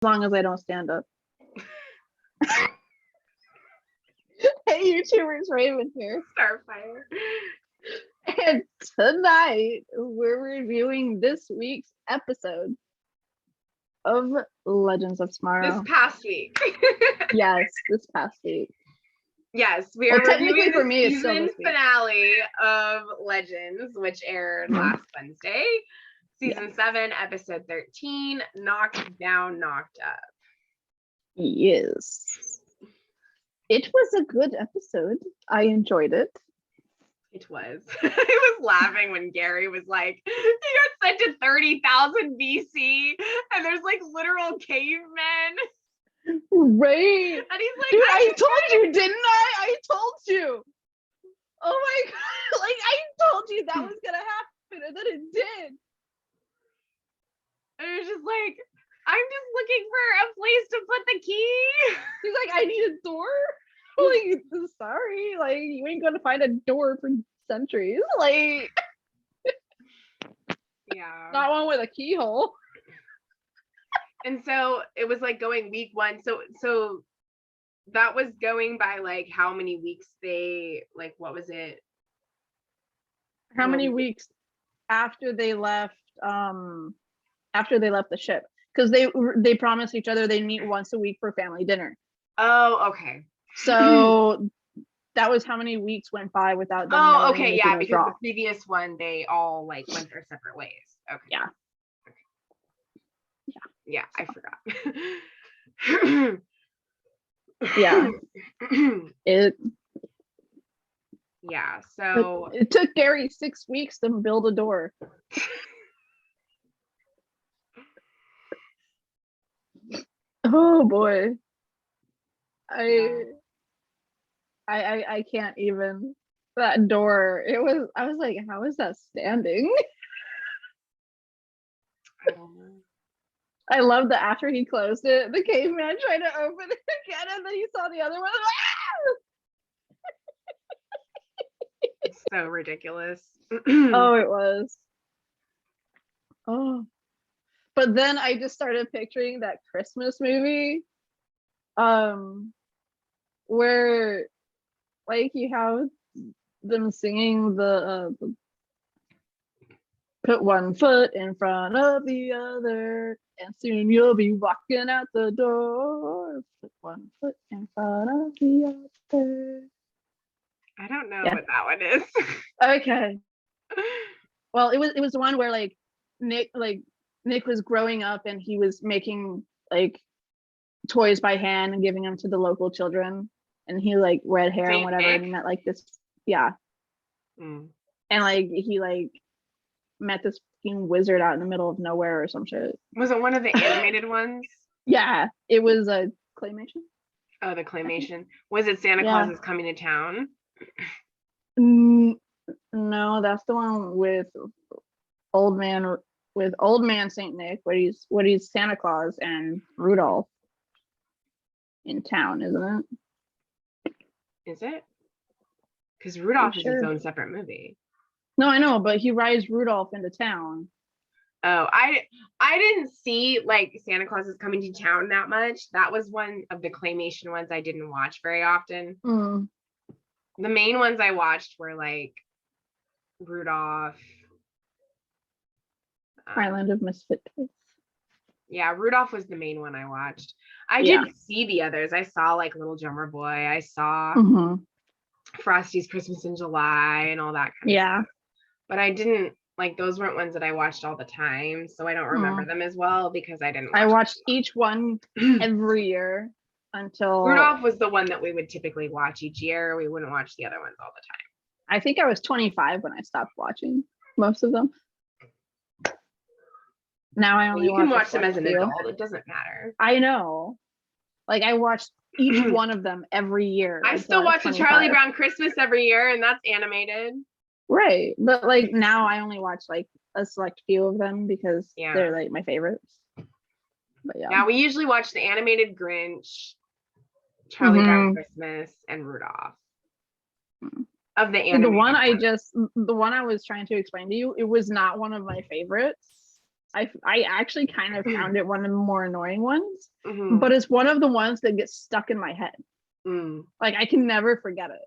long as I don't stand up. Hey YouTubers, Raven here. Starfire. And tonight we're reviewing this week's episode of Legends of Tomorrow. This past week. Yes, this past week. Yes, we are reviewing for the me, it's still season this week. finale of Legends, which aired last Wednesday. Season 7, episode 13, Knocked Down, Knocked Up. Yes. It was a good episode. I enjoyed it. It was. I was laughing when Gary was like, he got sent to 30,000 BC and there's like literal cavemen. Right. And he's like, dude, I told you, didn't I? I told you. Oh my god. Like, I told you that was gonna happen, and then it did. And it was just like, I'm just looking for a place to put the key. He's like, I need a door. Like, sorry, like you ain't gonna find a door for centuries. Like, yeah, not one with a keyhole. And so it was like going week 1. So that was going by like how many weeks they like. What was it? How many weeks after they left? After they left the ship, because they promised each other they'd meet once a week for family dinner. Oh, okay. So that was how many weeks went by without them. Oh, okay, yeah, because the previous one they all like went their separate ways. Okay. Yeah. Okay. Yeah, I forgot. Yeah. Yeah, so it took Gary 6 weeks to build a door. Oh boy. I can't even. That door, I was like, how is that standing? I don't know. I love that after he closed it, the caveman tried to open it again, and then he saw the other one. It's so ridiculous. Oh, it was. Oh. But then I just started picturing that Christmas movie, where like you have them singing the put one foot in front of the other, and soon you'll be walking out the door. Put one foot in front of the other. I don't know what that one is. Okay. Well, it was the one where like Nick was growing up and he was making like toys by hand and giving them to the local children, and he like red hair and whatever, and he met like this and like he like met this fucking wizard out in the middle of nowhere or some shit. Was it one of the animated ones? Yeah, it was a claymation. Oh, the claymation. Was it Santa Claus is Coming to Town? No, that's the one with old man Saint Nick, where he's Santa Claus and Rudolph in town, isn't it? Is it? Because Rudolph is his own separate movie. No, I know, but he rides Rudolph into town. Oh, I didn't see like Santa Claus is Coming to Town that much. That was one of the claymation ones I didn't watch very often. The main ones I watched were like Rudolph, Island of Misfit Toys. Yeah, Rudolph was the main one I watched. I did see the others. I saw like Little Drummer Boy. I saw Frosty's Christmas in July and all that kind of stuff. But I didn't like, those weren't ones that I watched all the time, so I don't remember them as well because I didn't watch I watched each one every year until Rudolph was the one that we would typically watch each year. We wouldn't watch the other ones all the time. I think I was 25 when I stopped watching most of them. Now I only watch them as an adult. It doesn't matter. I know. Like I watched each one of them every year. I still watch a Charlie Brown Christmas every year, and that's animated. Right. But like now I only watch like a select few of them because they're like my favorites. But yeah, we usually watch the animated Grinch, Charlie Brown Christmas, and Rudolph. Of the animated the one I was trying to explain to you, it was not one of my favorites. I actually kind of found it one of the more annoying ones, but it's one of the ones that gets stuck in my head. Like I can never forget it.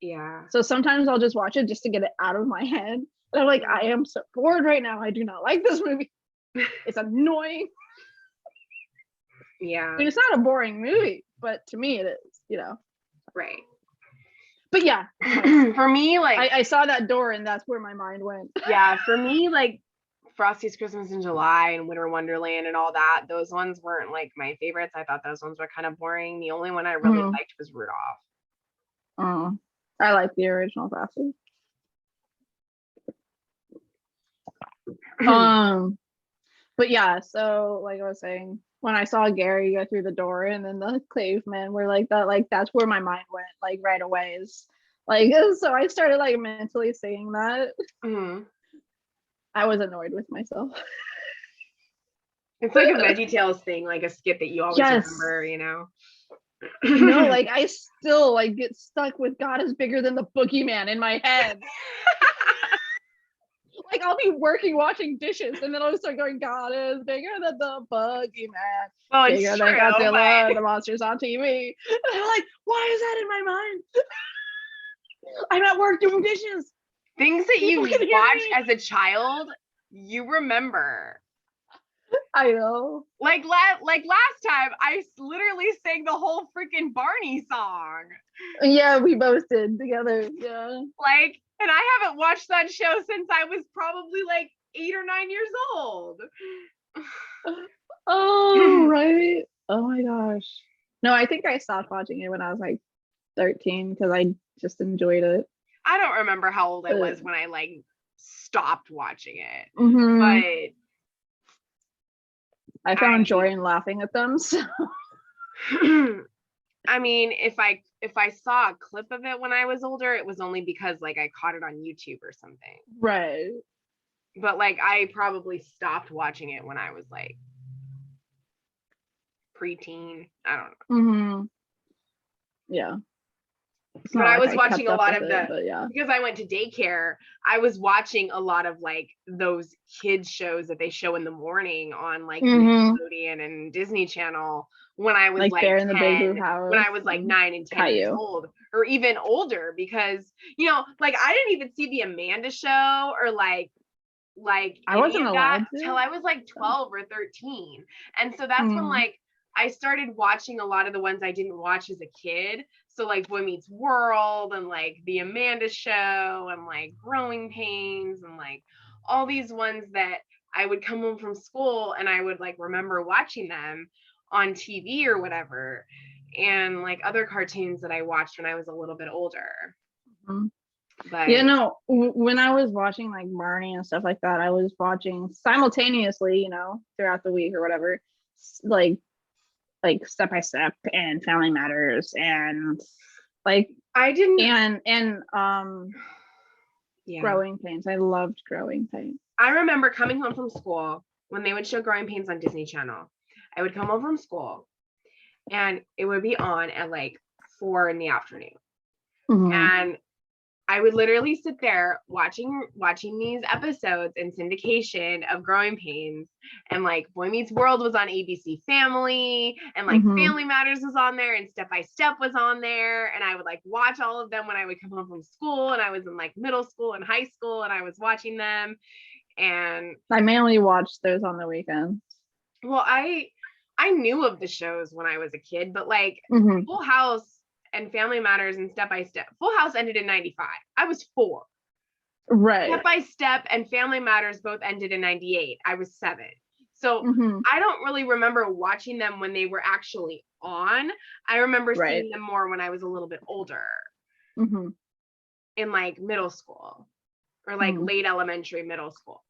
Yeah. So sometimes I'll just watch it just to get it out of my head. And I'm like, I am so bored right now. I do not like this movie. It's annoying. Yeah. I mean, it's not a boring movie, but to me it is, you know. Right. But yeah. For me, like I saw that door and that's where my mind went. Yeah, for me, like Frosty's Christmas in July and Winter Wonderland and all that, those ones weren't like my favorites. I thought those ones were kind of boring. The only one I really liked was Rudolph. I like the original Frosty. But yeah, so like I was saying, when I saw Gary go through the door and then the cavemen were like that, like that's where my mind went, like right away. Is like, so I started like mentally saying that. I was annoyed with myself. It's like a VeggieTales thing, like a skit that you always remember, you know? No, like I still like get stuck with God is bigger than the boogeyman in my head. Like I'll be working, washing dishes, and then I'll start going, God is bigger than the boogeyman. Oh, it's bigger true, than Godzilla, the monsters on TV. And I'm like, why is that in my mind? I'm at work doing dishes. Things that you watched as a child, you remember. I know. Like last time, I literally sang the whole freaking Barney song. Yeah, we both did together. Yeah. Like, and I haven't watched that show since I was probably like 8 or 9 years old. Oh, right. Oh my gosh. No, I think I stopped watching it when I was like 13 because I just enjoyed it. I don't remember how old I was when I like stopped watching it, but I found joy in laughing at them. So. I mean, if I saw a clip of it when I was older, it was only because like I caught it on YouTube or something. Right. But like I probably stopped watching it when I was like preteen. I don't know. Yeah. But I was watching a lot of because I went to daycare, I was watching a lot of like those kids shows that they show in the morning on like Nickelodeon and Disney Channel when I was like Bear 10, in the Big Blue House, when I was like 9 and 10 years old, or even older, because you know, like I didn't even see the Amanda Show or like I wasn't allowed till I was like 12 or 13. And so that's when like I started watching a lot of the ones I didn't watch as a kid. So like Boy Meets World and like the Amanda Show and like Growing Pains and like all these ones that I would come home from school and I would like remember watching them on TV or whatever. And like other cartoons that I watched when I was a little bit older. But you know, when I was watching like Barney and stuff like that, I was watching simultaneously, you know, throughout the week or whatever, like Step by Step and Family Matters and like Growing Pains. I loved Growing Pains. I remember coming home from school when they would show Growing Pains on Disney Channel. I would come home from school and it would be on at like 4 in the afternoon. And I would literally sit there watching these episodes in syndication of Growing Pains, and like Boy Meets World was on ABC Family, and like Family Matters was on there, and Step by Step was on there, and I would like watch all of them when I would come home from school, and I was in like middle school and high school, and I was watching them, and I mainly watched those on the weekends. Well, I knew of the shows when I was a kid, but like Full House and Family Matters and Step by Step. Full House ended in 95. I was 4. Right. Step by Step and Family Matters both ended in 98. I was 7. So I don't really remember watching them when they were actually on. I remember seeing them more when I was a little bit older. In like middle school or like late elementary, middle school.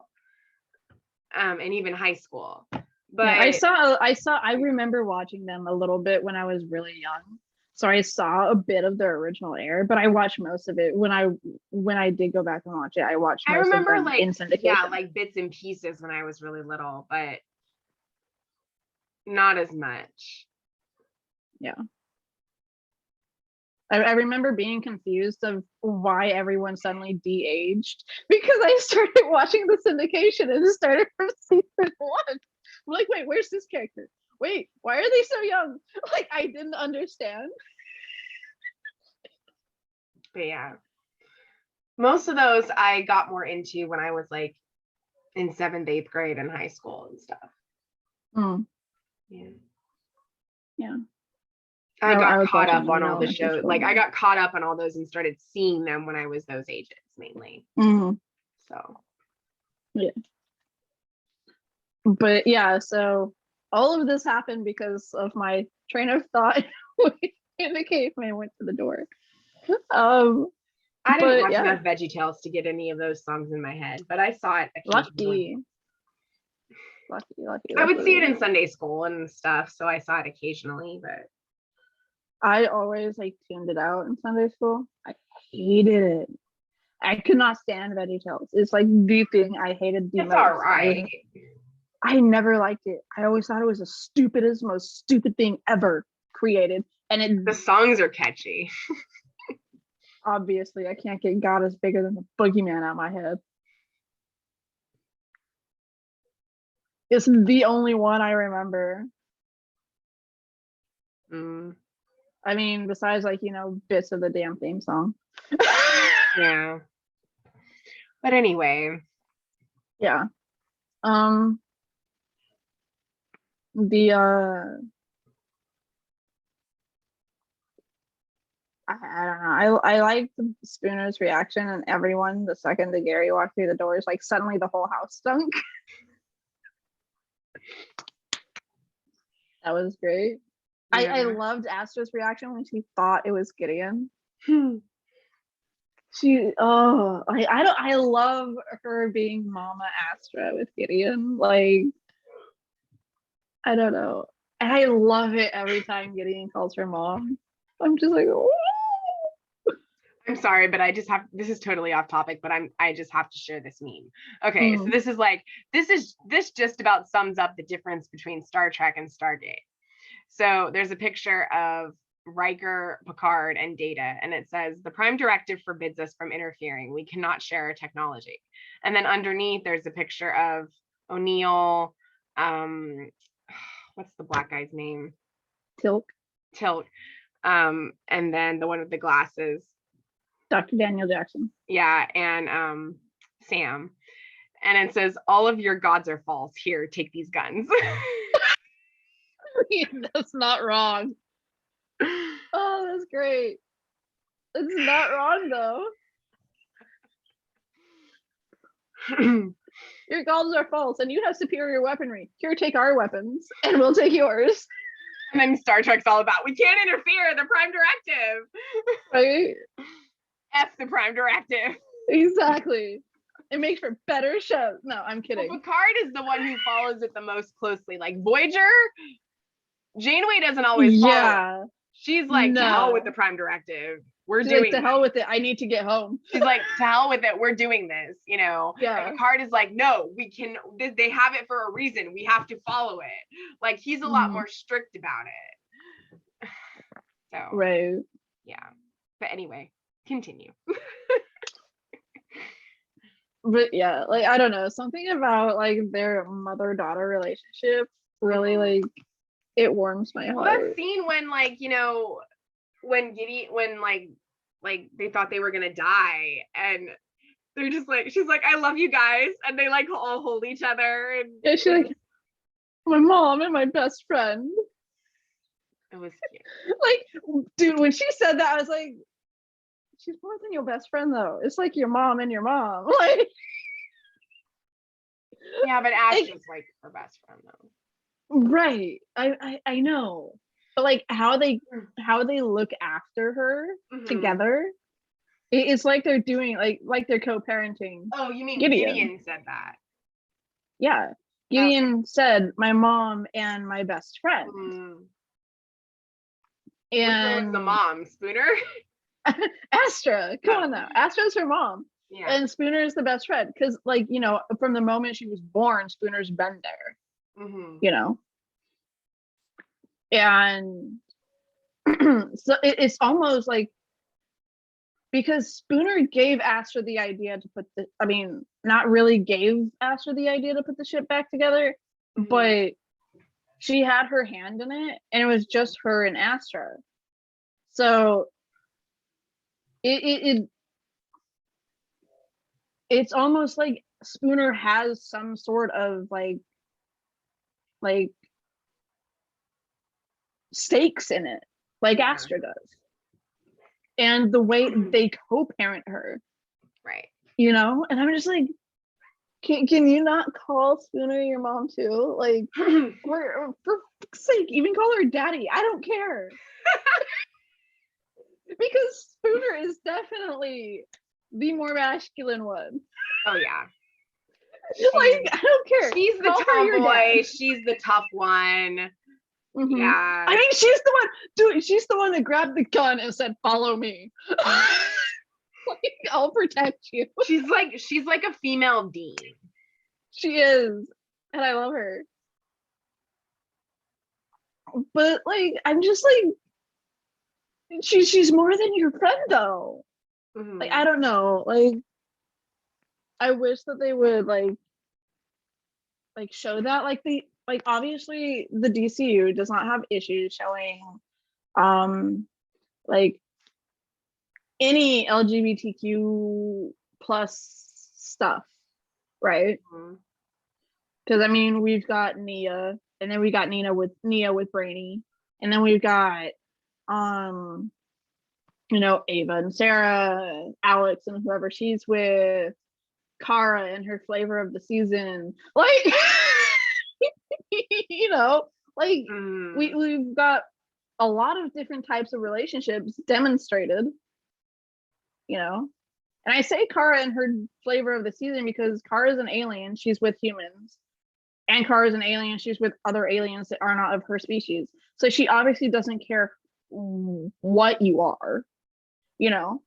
And even high school. But yeah, I remember watching them a little bit when I was really young. So I saw a bit of the original air, but I watched most of it when I did go back and watch it. I watched most of them like in syndication. Yeah, like bits and pieces when I was really little, but not as much. Yeah. I remember being confused of why everyone suddenly de-aged because I started watching the syndication and it started from season 1. I'm like, wait, where's this character? Wait, why are they so young? Like, I didn't understand. But yeah, most of those I got more into when I was like in 7th, 8th grade in high school and stuff. Yeah. I got caught up on all the shows. Like I got caught up on all those and started seeing them when I was those ages mainly. So yeah. But yeah, so all of this happened because of my train of thought when the caveman went to the door. I didn't watch enough VeggieTales to get any of those songs in my head, but I saw it occasionally. Lucky. I would see it in Sunday school and stuff, so I saw it occasionally, but I always like tuned it out in Sunday school. I hated it. I could not stand VeggieTales. It's like the thing I hated the most. It's all right. I never liked it. I always thought it was the most stupid thing ever created. And the songs are catchy. Obviously, I can't get God is bigger than the boogeyman out of my head. It's the only one I remember. I mean, besides like, bits of the damn theme song. Yeah. But anyway. Yeah. I don't know. I liked Spooner's reaction and everyone the second that Gary walked through the doors, like suddenly the whole house stunk. That was great. Yeah. I loved Astra's reaction when she thought it was Gideon. I love her being Mama Astra with Gideon. Like, I don't know. And I love it every time Gideon calls her mom. I'm just like, oh. I'm sorry, but this is totally off topic, but I just have to share this meme. Okay, so this just about sums up the difference between Star Trek and Stargate. So there's a picture of Riker, Picard, and Data, and it says, the Prime Directive forbids us from interfering. We cannot share our technology. And then underneath, there's a picture of O'Neill, what's the black guy's name? Tilk. And then the one with the glasses. Dr. Daniel Jackson. Yeah, and Sam. And it says, all of your gods are false. Here, take these guns. That's not wrong. Oh, that's great. It's not wrong though. Your gods are false and you have superior weaponry. Here, take our weapons and we'll take yours. And then Star Trek's all about, we can't interfere, the Prime Directive. Right? F the Prime Directive. Exactly. It makes for better shows. No, I'm kidding. Well, Picard is the one who follows it the most closely. Like Voyager, Janeway doesn't always follow. She's like, to hell with the Prime Directive. She's doing like, to hell with it. I need to get home. She's like, to hell with it. We're doing this, Yeah. And Picard is like, no, we can. They have it for a reason. We have to follow it. Like he's a lot more strict about it. So right. Yeah. But anyway, continue. But yeah, like I don't know, something about like their mother-daughter relationship really like it warms my heart. That scene when like when they thought they were gonna die and they're just like, she's like, I love you guys, and they like all hold each other and yeah, she's like, my mom and my best friend. It was cute. Like, dude, when she said that, I was like, she's more than your best friend though. It's like your mom and your mom. Like, yeah, but Astra's like her best friend though. Right. I know. But like how they look after her together, it's like they're doing like they're co-parenting. Oh, you mean Gideon said that? Yeah. Gideon said my mom and my best friend. And which one was the mom? Spooner? Astra. Come on now. Astra's her mom. Yeah. And Spooner is the best friend. Because like, from the moment she was born, Spooner's been there. And so it's almost like because Spooner gave Astra the idea to put not really gave Astra the idea to put the ship back together, but she had her hand in it, and it was just her and Astra. So it's almost like Spooner has some sort of like stakes in it, like Astra does. And the way they co-parent her. Right. You know? And I'm just like, can you not call Spooner your mom too? Like, for fuck's sake, even call her daddy. I don't care. Because Spooner is definitely the more masculine one. Oh yeah. Like, I don't care. She's the tomboy. She's the tough one. Mm-hmm. Yeah. I mean, she's the one, dude, she's the one that grabbed the gun and said, follow me. Like, I'll protect you. She's like a female Dean. She is. And I love her. But like, I'm just like, she's more than your friend though. Like, I don't know. Like, I wish that they would like show that. Like obviously the DCU does not have issues showing like any LGBTQ plus stuff, right? Because I mean, we've got Nia, and then we got Nia with Brainy, and then we've got you know, Ava and Sarah, Alex and whoever she's with, Kara and her flavor of the season, like you know, like we've got a lot of different types of relationships demonstrated, you know. And I say Kara and her flavor of the season because Kara's an alien, she's with humans, and Kara's an alien, she's with other aliens that are not of her species, so she obviously doesn't care what you are, you know.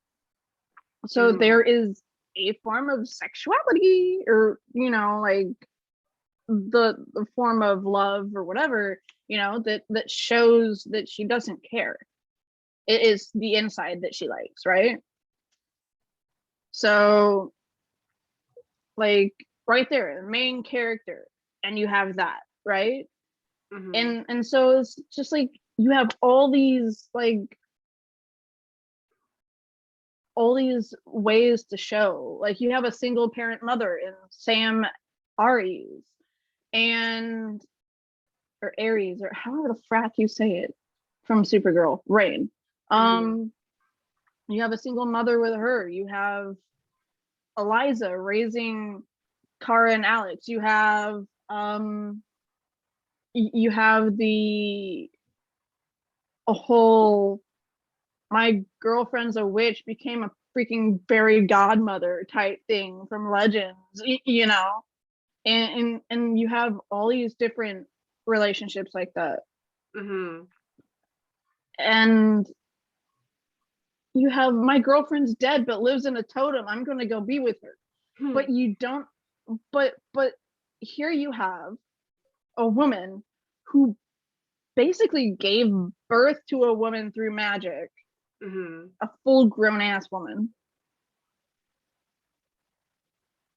So there is a form of sexuality, or you know, like the form of love or whatever, you know, that shows that she doesn't care. It is the inside that she likes, right? So like right there, the main character, and you have that, right? And so it's just like you have all these ways to show, like you have a single parent mother in Sam Aries, and or Aries, or however the frack you say it, from Supergirl, Rain. You have a single mother with her. You have Eliza raising Kara and Alex. You have a whole my girlfriend's a witch became a freaking fairy godmother type thing from Legends, you know, and you have all these different relationships like that. And you have my girlfriend's dead but lives in a totem, I'm going to go be with her. But you don't, but here you have a woman who basically gave birth to a woman through magic, a full grown ass woman,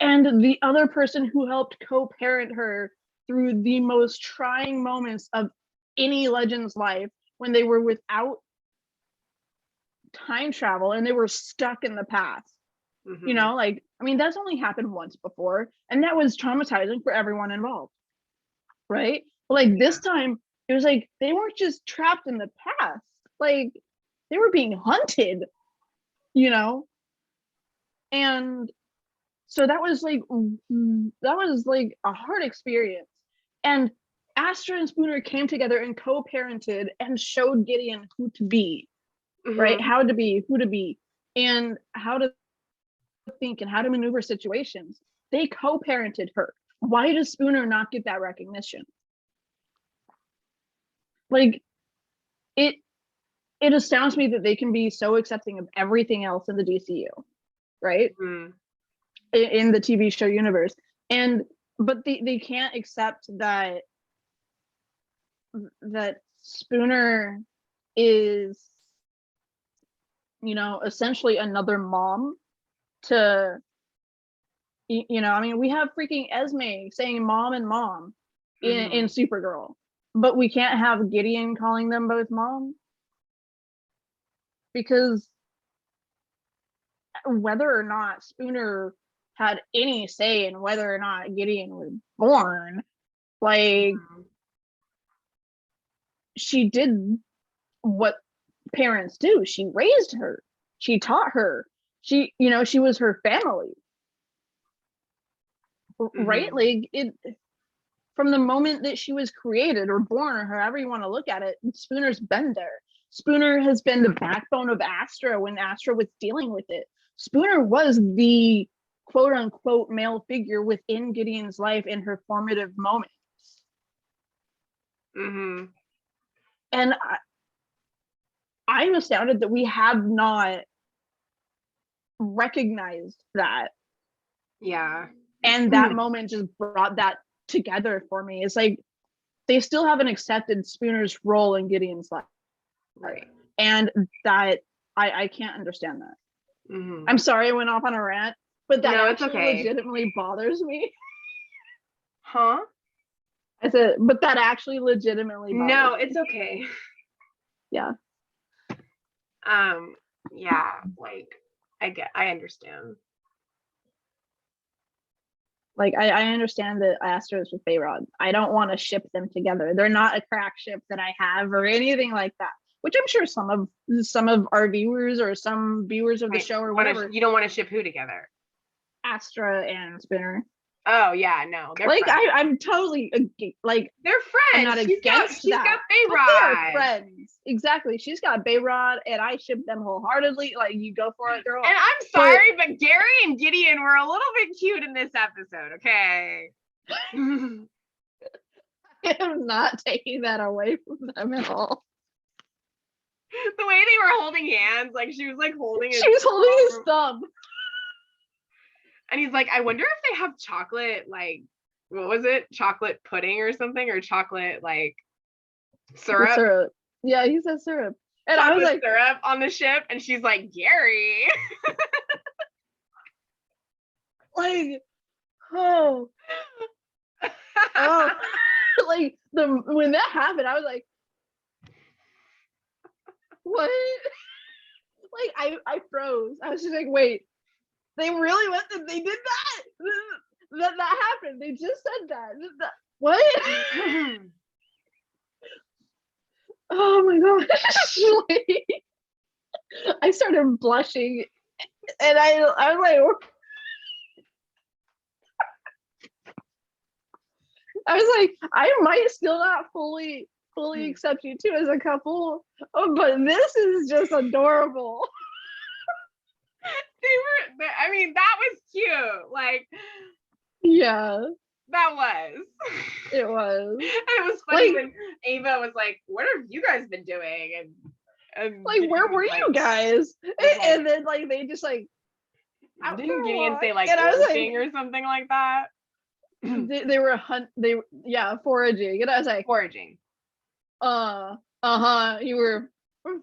and the other person who helped co-parent her through the most trying moments of any Legend's life, when they were without time travel and they were stuck in the past. You know, like, I mean, that's only happened once before, and that was traumatizing for everyone involved, right? But like this time, it was like they weren't just trapped in the past, like they were being hunted, you know. And so that was like a hard experience. And Astra and Spooner came together and co-parented and showed Gideon who to be, right? How to be, who to be, and how to think and how to maneuver situations. They co-parented her. Why does Spooner not get that recognition? Like, it astounds me that they can be so accepting of everything else in the DCU, right? In the TV show universe, but they can't accept that Spooner is essentially another mom to, I mean, we have freaking Esme saying mom and mom in Supergirl, but we can't have Gideon calling them both mom, because whether or not Spooner had any say in whether or not Gideon was born, like, she did what parents do. She raised her. She taught her. She was her family. Right? Like, from the moment that she was created or born, or however you want to look at it, Spooner's been there. Spooner has been the backbone of Astra when Astra was dealing with it. Spooner was the quote unquote male figure within Gideon's life in her formative moments. And I'm astounded that we have not recognized that. Yeah. And that moment just brought that together for me. It's like they still haven't accepted Spooner's role in Gideon's life. Right. And that I can't understand that. I'm sorry I went off on a rant, but that actually legitimately bothers me. Huh? I said, but that actually legitimately bothers No, me. it's okay. Yeah. Yeah, like I understand. Like, I understand that Astra is with Behrad. I don't want to ship them together. They're not a crack ship that I have or anything like that. Which I'm sure some of our viewers or some viewers of the show or whatever. You don't want to ship who together? Astra and Spooner. Oh yeah, no, they're like friends. I'm totally like they're friends. I'm not against that. She's got Behrad. They are friends. Exactly. She's got Behrad, and I ship them wholeheartedly. Like, you go for it, girl. And I'm sorry, but Gary and Gideon were a little bit cute in this episode. Okay. I am not taking that away from them at all. The way they were holding hands, like she was like holding his thumb. And he's like, I wonder if they have chocolate, like, what was it? Chocolate pudding or something, or chocolate like syrup? Syrup. Yeah, he said syrup. And chocolate I was like, syrup on the ship, and she's like, Gary. Like, oh, like when that happened, I was like, what? Like, I froze. I was just like, wait, they really went that they did that? That happened. They just said that. What? Oh my gosh. Like, I started blushing, and I was like, I might still not fully accept you two as a couple, but this is just adorable. I mean, that was cute. Like, yeah, that was. It was. And it was funny when Ava was like, what have you guys been doing? And like, where were you guys? And then like they just like, didn't Gideon say like working or something like that? They were foraging, and I was like, foraging. You were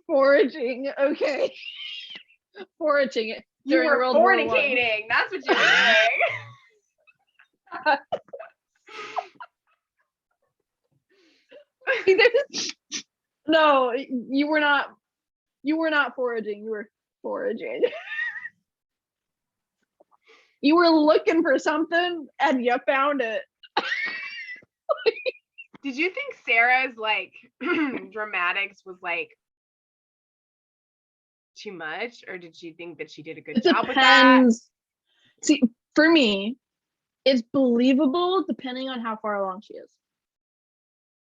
foraging, okay. Foraging it. You were fornicating. That's what you were doing. No, you were not foraging. You were foraging. You were looking for something and you found it. Did you think Sarah's like dramatics was like too much, or did you think that she did a good job with that? See, for me, it's believable depending on how far along she is,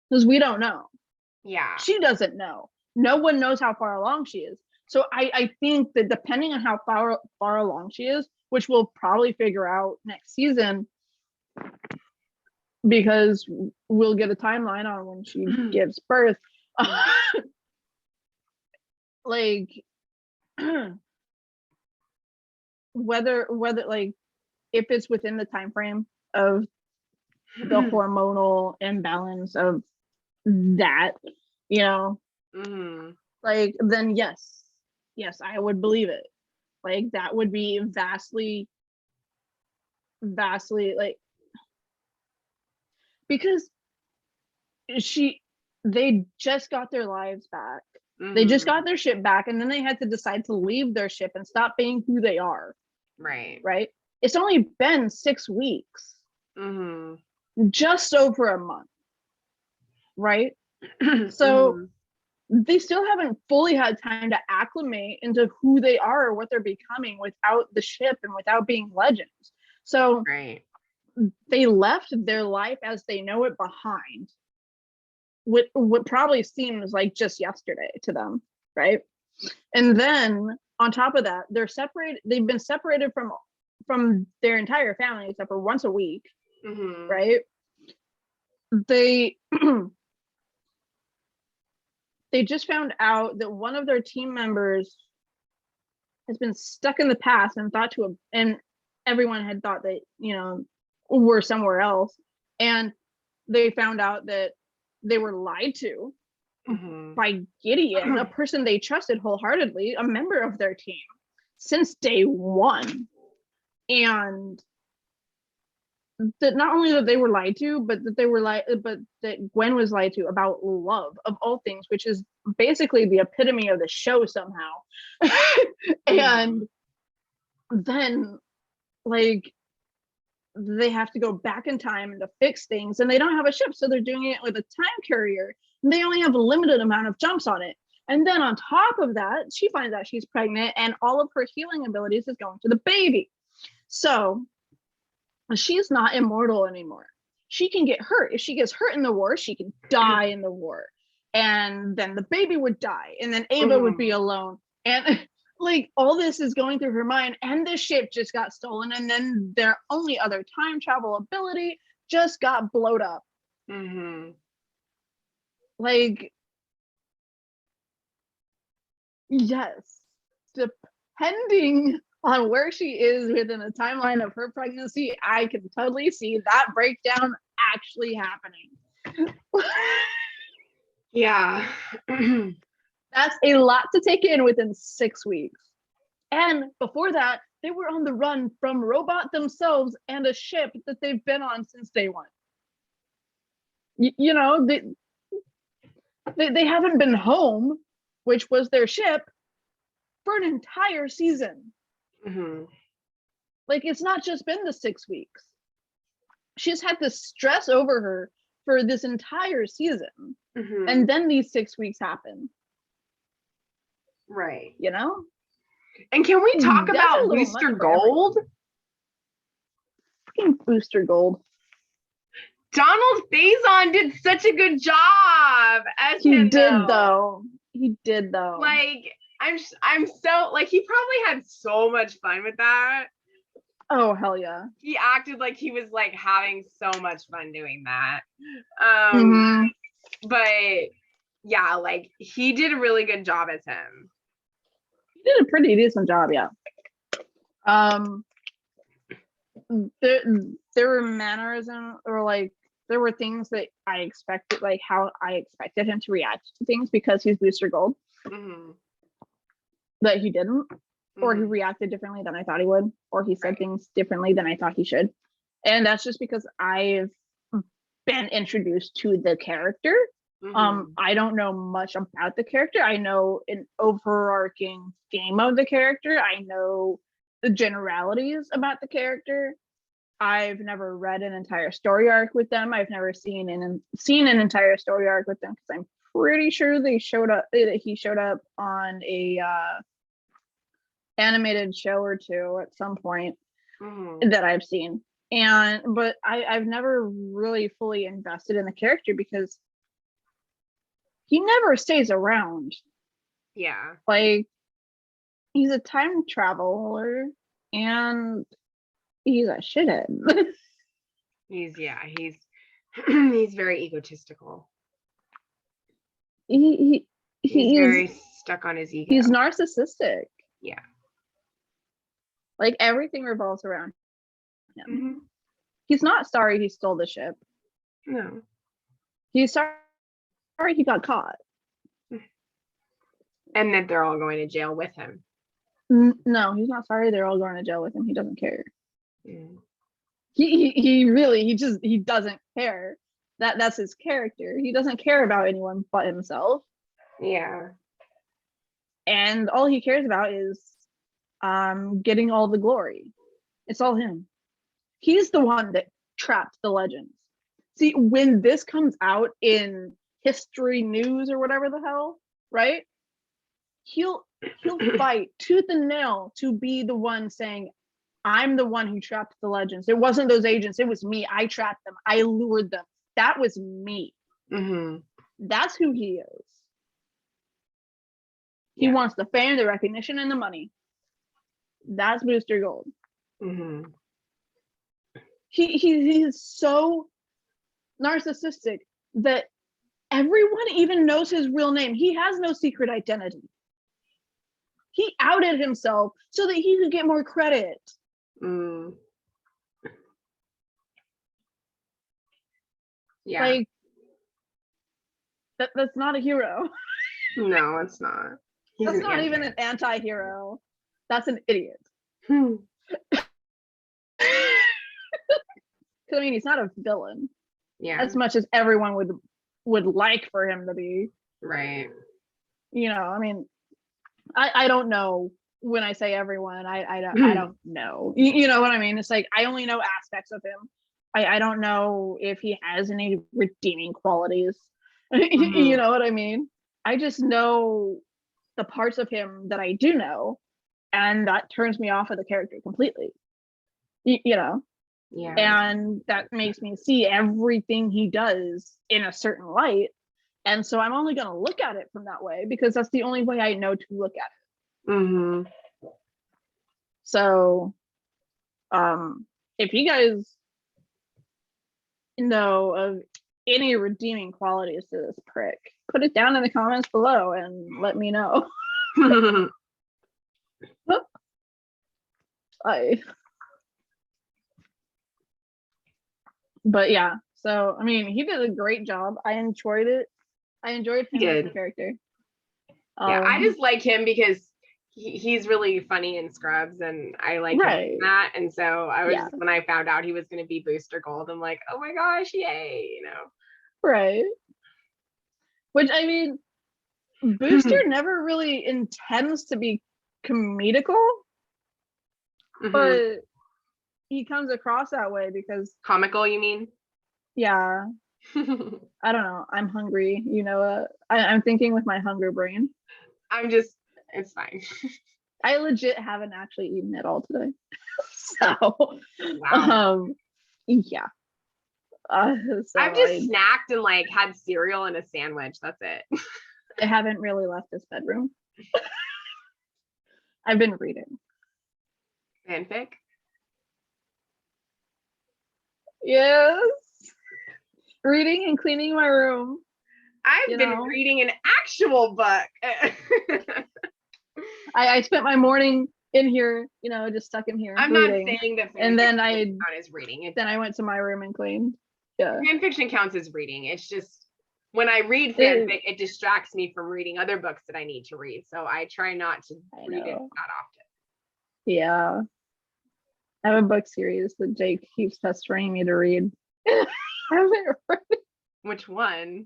because we don't know. Yeah, she doesn't know. No one knows how far along she is. So I think that depending on how far along she is, which we'll probably figure out next season, because we'll get a timeline on when she gives birth. Like, whether like if it's within the time frame of the hormonal imbalance of that, like, then yes, yes, I would believe it. Like that would be vastly like, because they just got their lives back. They just got their ship back, and then they had to decide to leave their ship and stop being who they are. Right. It's only been 6 weeks. Just over a month. Right. So they still haven't fully had time to acclimate into who they are or what they're becoming without the ship and without being legends. So they left their life as they know it behind. What probably seems like just yesterday to them, right? And then on top of that, they've been separated from their entire family except for once a week, right? They they just found out that one of their team members has been stuck in the past and everyone had thought that, were somewhere else. And they found out that they were lied to by Gideon, a person they trusted wholeheartedly, a member of their team since day one. And that not only that they were lied to, but that Gwen was lied to about love of all things, which is basically the epitome of the show somehow. And then like they have to go back in time to fix things, and they don't have a ship, so they're doing it with a time carrier, and they only have a limited amount of jumps on it. And then on top of that, she finds out she's pregnant, and all of her healing abilities is going to the baby. So she's not immortal anymore. She can get hurt. If she gets hurt in the war, she can die in the war. And then the baby would die, and then Ava would be alone. And like all this is going through her mind, and the ship just got stolen, and then their only other time travel ability just got blowed up. Like, yes, depending on where she is within the timeline of her pregnancy, I can totally see that breakdown actually happening. Yeah. That's a lot to take in within 6 weeks. And before that, they were on the run from Robot themselves and a ship that they've been on since day one. They haven't been home, which was their ship, for an entire season. Like, it's not just been the 6 weeks. She's had this stress over her for this entire season. And then these 6 weeks happen. Right. And can we talk about Booster Gold? Fucking Booster Gold. Donald Faison did such a good job as he did though. Like, I'm so like, he probably had so much fun with that. Oh hell yeah. He acted like he was like having so much fun doing that. But yeah, like he did a really good job as him. He did a pretty decent job, yeah. There were mannerisms, or like there were things that I expected, like how I expected him to react to things because he's Booster Gold. That he didn't, or he reacted differently than I thought he would, or he said things differently than I thought he should. And that's just because I've been introduced to the character. I don't know much about the character. I know an overarching theme of the character. I know the generalities about the character. I've never read an entire story arc with them. I've never seen an entire story arc with them, because I'm pretty sure he showed up on a animated show or two at some point that I've seen. But I've never really fully invested in the character because he never stays around. Yeah. Like, he's a time traveler and he's a shithead. He's very egotistical. He's very stuck on his ego. He's narcissistic. Yeah. Like, everything revolves around him. He's not sorry he stole the ship. No. He's sorry he got caught. And that they're all going to jail with him. No, he's not sorry they're all going to jail with him. He doesn't care. He doesn't care. That's his character. He doesn't care about anyone but himself. Yeah. And all he cares about is getting all the glory. It's all him. He's the one that trapped the legends. See, when this comes out in history news or whatever the hell, right? He'll fight tooth and nail to be the one saying, I'm the one who trapped the legends. It wasn't those agents. It was me. I trapped them. I lured them. That was me. Mm-hmm. That's who he is. He wants the fame, the recognition, and the money. That's Booster Gold. Mm-hmm. He's so narcissistic that everyone even knows his real name. He has no secret identity. He outed himself so that he could get more credit. Yeah. Like, that's not a hero. No, it's not. That's not even an anti-hero. That's an idiot. I mean, he's not a villain. Yeah. As much as everyone would like for him to be. Right. You know, I mean, I don't know when I say everyone. I don't know. You know what I mean? It's like I only know aspects of him. I don't know if he has any redeeming qualities. You know what I mean? I just know the parts of him that I do know, and that turns me off of the character completely. You know? Yeah. And that makes me see everything he does in a certain light. And so I'm only going to look at it from that way because that's the only way I know to look at it. Mm-hmm. So if you guys know of any redeeming qualities to this prick, put it down in the comments below and let me know. But yeah, so I mean, he did a great job. I enjoyed it. I enjoyed him as a character. Yeah, I just like him because he's really funny in Scrubs, and I like him in that. And so I was when I found out he was going to be Booster Gold, I'm like, oh my gosh, yay, you know? Right. Which I mean, Booster never really intends to be comedical, but he comes across that way because comical. You mean? Yeah. I don't know. I'm hungry. You know, I'm thinking with my hunger brain. It's fine. I legit haven't actually eaten at all today. So, wow. Yeah. So I've just snacked and like had cereal and a sandwich. That's it. I haven't really left this bedroom. I've been reading. Fanfic? Yes. Reading and cleaning my room. I've been reading an actual book. I spent my morning in here, you know, just stuck in here. I'm reading. Not saying that and then I as reading. Then I went to my room and cleaned. Yeah. Fan fiction counts as reading. It's just when I read fanfic, it distracts me from reading other books that I need to read. So I try not to read it that often. Yeah. I have a book series that Jake keeps pestering me to read. I haven't read it. Which one?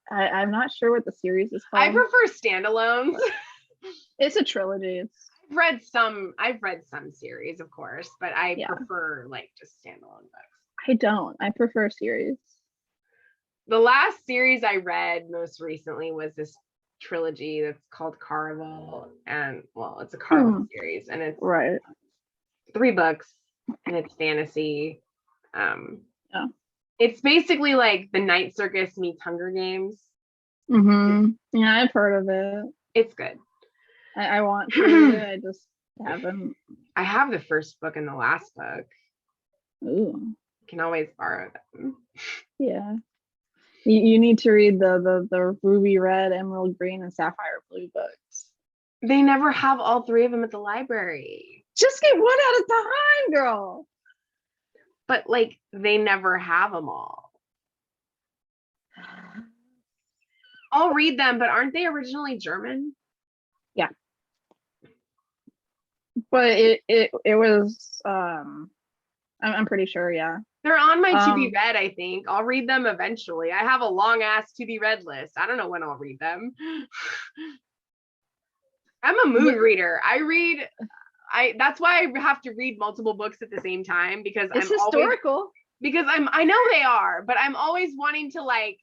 I'm not sure what the series is called. I prefer standalones. It's a trilogy. I've read some series, of course, but I prefer like just standalone books. I don't. I prefer series. The last series I read most recently was this trilogy that's called Caraval, and well, it's a Caraval series, and it's 3 books, and it's fantasy. It's basically like the Night Circus meets Hunger Games. Yeah, I've heard of it. It's good. I want to read it. I just haven't. I have the first book and the last book. Ooh. You can always borrow them. Yeah. You need to read the Ruby Red, Emerald Green, and Sapphire Blue books. They never have all 3 of them at the library. Just get one at a time, girl. But like they never have them all. I'll read them, but aren't they originally German? Yeah. But it was I'm pretty sure, yeah. They're on my to be read, I think. I'll read them eventually. I have a long ass to be read list. I don't know when I'll read them. I'm a mood reader. That's why I have to read multiple books at the same time, because it's historical. I know they are, but I'm always wanting to like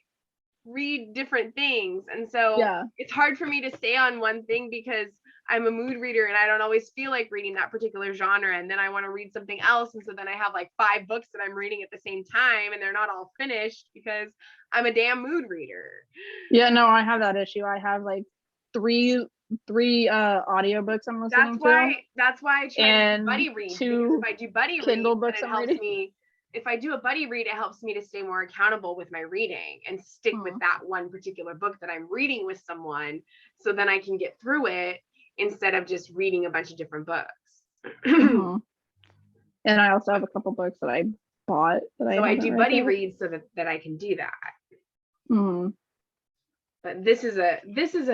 read different things. And so it's hard for me to stay on one thing because I'm a mood reader and I don't always feel like reading that particular genre. And then I want to read something else. And so then I have like 5 books that I'm reading at the same time and they're not all finished because I'm a damn mood reader. Yeah, no, I have that issue. I have like three audiobooks I'm listening to. That's why I try to buddy read. Because if I do buddy Kindle read, books it helps me. If I do a buddy read, it helps me to stay more accountable with my reading and stick with that one particular book that I'm reading with someone. So then I can get through it instead of just reading a bunch of different books. And I also have a couple books that I bought. So I do buddy reads so that I can do that. But this is a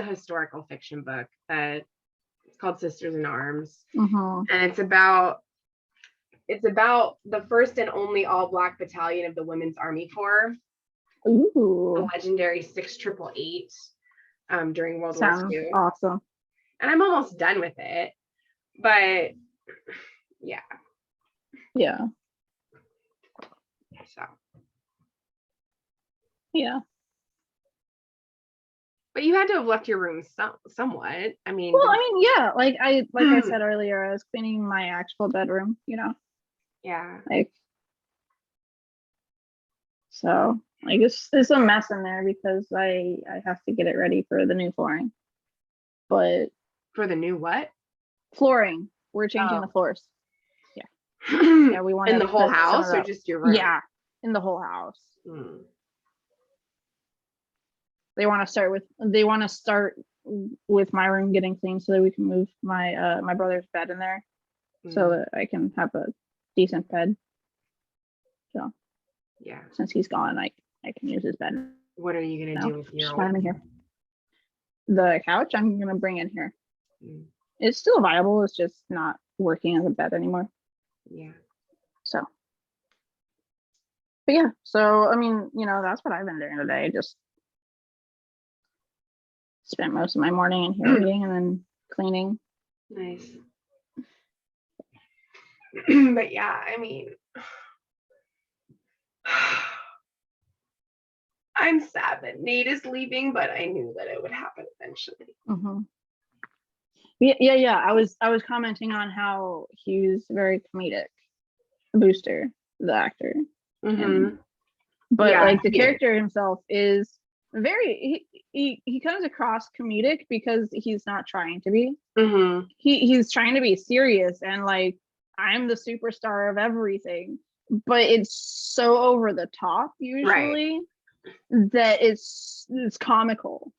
historical fiction book that it's called Sisters in Arms. And it's about the first and only all-Black battalion of the Women's Army Corps. Ooh. The legendary 6888 during World War II. Awesome. And I'm almost done with it. But yeah. Yeah. So. Yeah. But you had to have left your room somewhat. I mean, yeah. Like I said earlier, I was cleaning my actual bedroom, you know. Yeah. Like, so like it's a mess in there because I have to get it ready for the new flooring. But for the new what? Flooring. We're changing the floors. Yeah. Yeah, we want in the whole house or just your room? Yeah, in the whole house. They want to start with my room getting clean so that we can move my my brother's bed in there, so that I can have a decent bed. So yeah, since he's gone, I can use his bed. What are you gonna do with your in here? The couch I'm gonna bring in here. It's still viable. It's just not working as a bed anymore. Yeah. So. But yeah, so I mean, you know, that's what I've been doing today. Just spent most of my morning in here reading and then cleaning. Nice. But yeah, I mean, I'm sad that Nate is leaving, but I knew that it would happen eventually. Yeah. I was commenting on how he's very comedic. Booster, the actor. But like the character himself is very he comes across comedic because he's not trying to be. He's trying to be serious and like, I'm the superstar of everything, but it's so over the top usually that it's comical.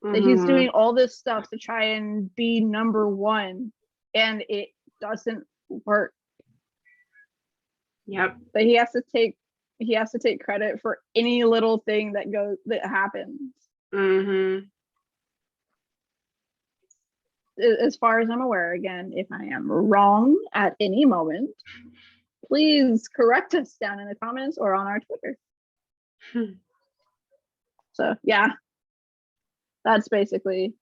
That he's doing all this stuff to try and be number one and it doesn't work. Yep. But he has to take credit for any little thing that happens. As far as I'm aware, again, if I am wrong at any moment, please correct us down in the comments or on our Twitter. So yeah, that's basically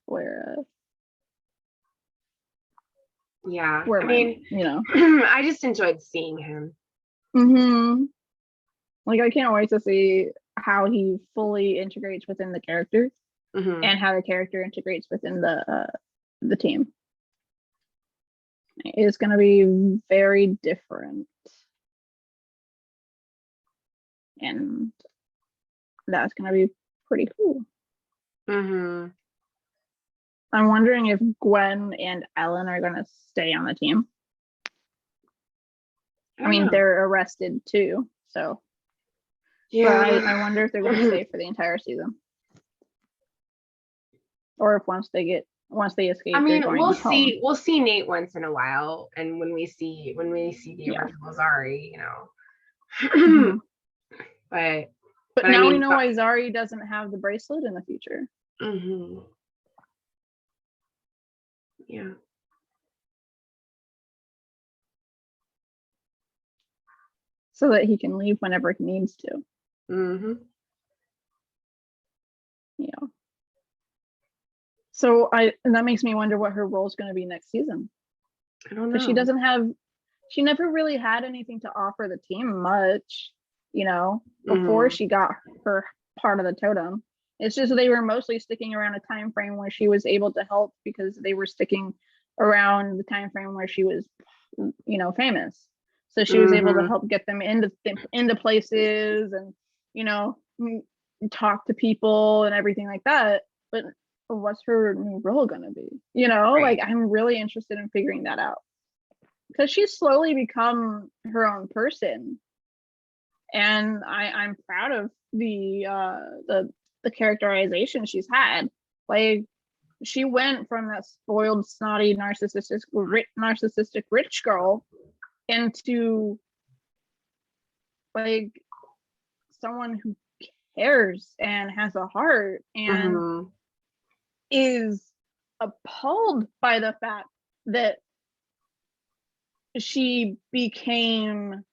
where yeah, I mean, you know, I just enjoyed seeing him. Like I can't wait to see how he fully integrates within the character and how the character integrates within the team. It's going to be very different, and that's going to be pretty cool. I'm wondering if Gwen and Ellen are going to stay on the team. I mean, they're arrested too, so yeah. But I wonder if they're going to stay for the entire season, or if once they escape. I mean, we'll see Nate once in a while, and when we see the original Zari, you know. But But now we know why Zari doesn't have the bracelet in the future. Mm-hmm. Yeah. So that he can leave whenever he needs to. Mm-hmm. Yeah. So and that makes me wonder what her role is going to be next season. I don't know. She never really had anything to offer the team much, before she got her part of the totem. It's just they were mostly sticking around a time frame where she was able to help because they were sticking around the time frame where she was, famous. So she was able to help get them into places and, talk to people and everything like that. But what's her new role going to be? Right. Like I'm really interested in figuring that out because she's slowly become her own person. And I'm proud of the characterization she's had. Like she went from that spoiled, snotty, narcissistic rich girl into like someone who cares and has a heart and is appalled by the fact that she became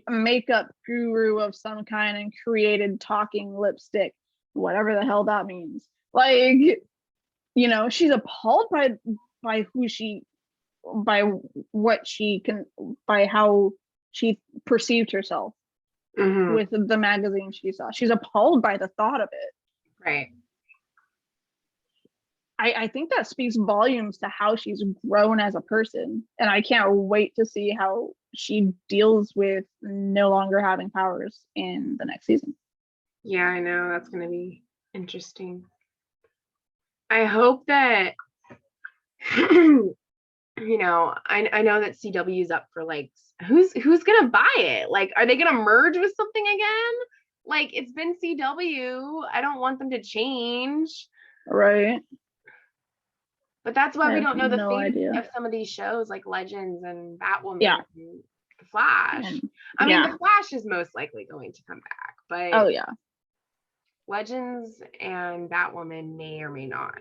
a makeup guru of some kind and created talking lipstick, whatever the hell that means. Like, she's appalled by who she, by what she can, by how she perceived herself with the magazine she saw. She's appalled by the thought of it. Right. I think that speaks volumes to how she's grown as a person. And I can't wait to see how she deals with no longer having powers in the next season. Yeah, I know. That's going to be interesting. I hope that, I know that CW is up for like, who's going to buy it? Like, are they going to merge with something again? Like, it's been CW. I don't want them to change. Right. But that's why we don't know the fate of some of these shows like Legends and Batwoman and The Flash. I mean, The Flash is most likely going to come back, but Legends and Batwoman may or may not.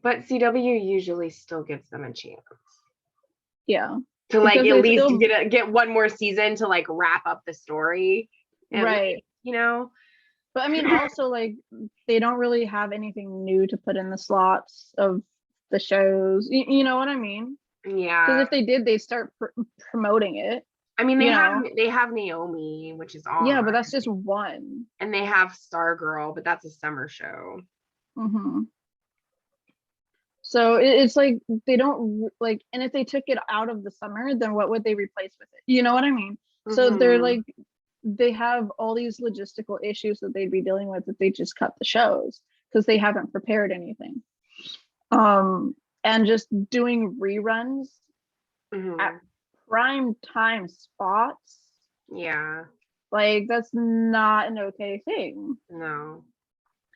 But CW usually still gives them a chance. Yeah. To like at least get one more season to like wrap up the story. Right. Like, But I mean, also like they don't really have anything new to put in the slots of the shows. You know what I mean? Yeah. Because if they did, they'd start promoting it. I mean, they have Naomi, which is on. Yeah, but that's just one. And they have Stargirl, but that's a summer show. So it's like they don't like, and if they took it out of the summer, then what would they replace with it? You know what I mean? So they're like, they have all these logistical issues that they'd be dealing with if they just cut the shows because they haven't prepared anything. And just doing reruns at prime time spots. Yeah. Like that's not an okay thing. No.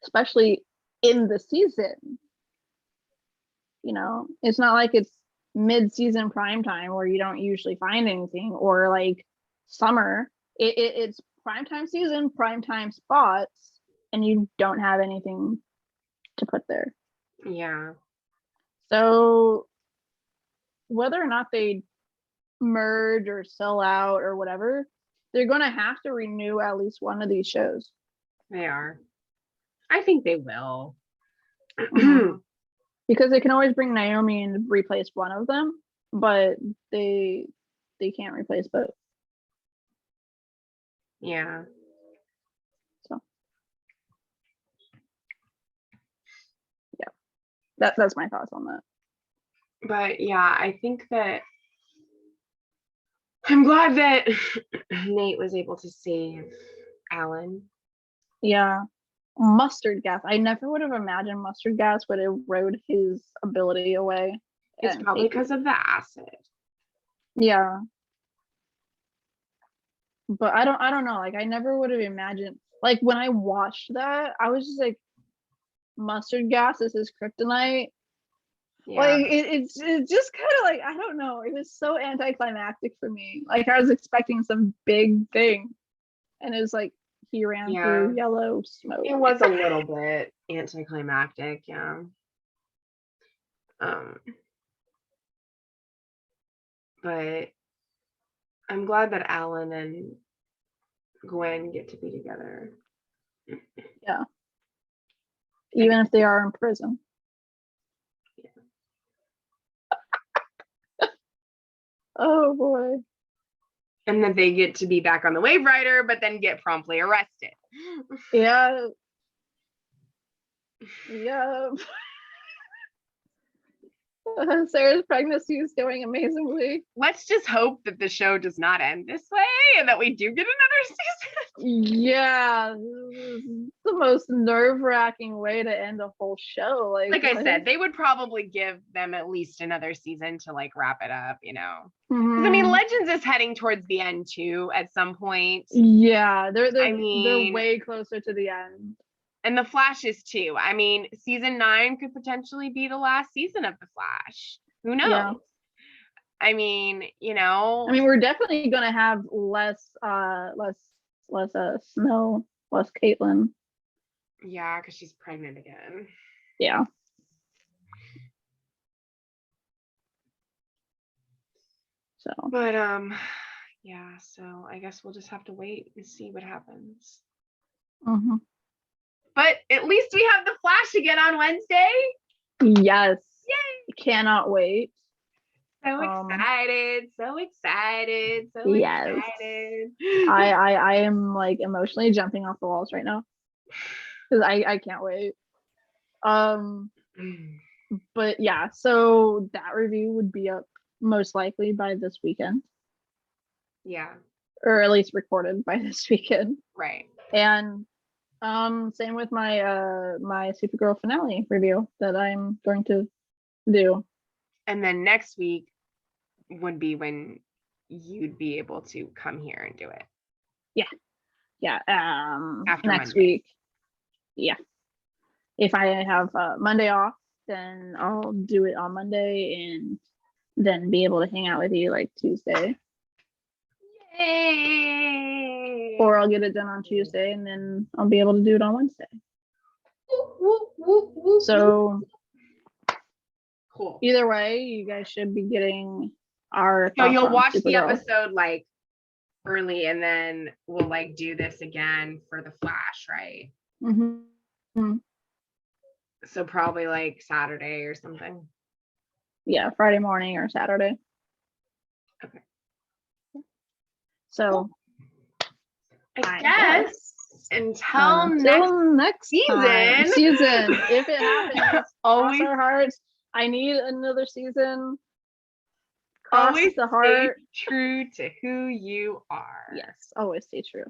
Especially in the season. It's not like it's mid-season prime time where you don't usually find anything, or like summer. It's primetime season, primetime spots, and you don't have anything to put there. Yeah. So whether or not they merge or sell out or whatever, they're going to have to renew at least one of these shows. They are. I think they will. Because they can always bring Naomi and replace one of them, but they can't replace both. Yeah. So yeah, that's my thoughts on that. But yeah, I think that I'm glad that Nate was able to save Alan. Yeah. Mustard gas. I never would have imagined mustard gas would erode his ability away. It's probably because of the acid. Yeah. But I don't know. Like I never would have imagined, like when I watched that, I was just like, mustard gas is his kryptonite. Like it's just kind of like, I don't know, it was so anticlimactic for me. Like I was expecting some big thing, and it was like he ran through yellow smoke. It was a little bit anticlimactic, but I'm glad that Alan and Gwen get to be together. Yeah. Even if they are in prison. Oh boy. And that they get to be back on the Waverider, but then get promptly arrested. Yeah. Sarah's pregnancy is going amazingly. Let's just hope that the show does not end this way and that we do get another season. Yeah, the most nerve-wracking way to end a whole show. Like I said, they would probably give them at least another season to like wrap it up, Because I mean, Legends is heading towards the end too at some point. Yeah, they're way closer to the end. And The Flash is too. I mean, season 9 could potentially be the last season of The Flash. Who knows? Yeah. I mean, we're definitely gonna have less Snow, less Caitlin. Yeah, because she's pregnant again. Yeah. So. But yeah. So I guess we'll just have to wait and see what happens. Mm-hmm. But at least we have The Flash again on Wednesday. Yes. Yay! Cannot wait. So excited. So excited. So excited. I am like emotionally jumping off the walls right now. Because I can't wait. But yeah, so that review would be up most likely by this weekend. Yeah. Or at least recorded by this weekend. Right. And same with my my Supergirl finale review that I'm going to do. And then next week would be when you'd be able to come here and do it. Yeah. After next Monday. week. Yeah. If I have Monday off, then I'll do it on Monday and then be able to hang out with you like Tuesday. Yay! Or I'll get it done on Tuesday and then I'll be able to do it on Wednesday. So cool. Either way, you guys should be getting our. So you'll watch the episode like early, and then we'll like do this again for The Flash, right? Mm-hmm. So probably like Saturday or something. Yeah, Friday morning or Saturday. Okay. So I guess until next season, if it happens, always cross our hearts. I need another season. Cross always the heart. Stay true to who you are. Yes, always stay true.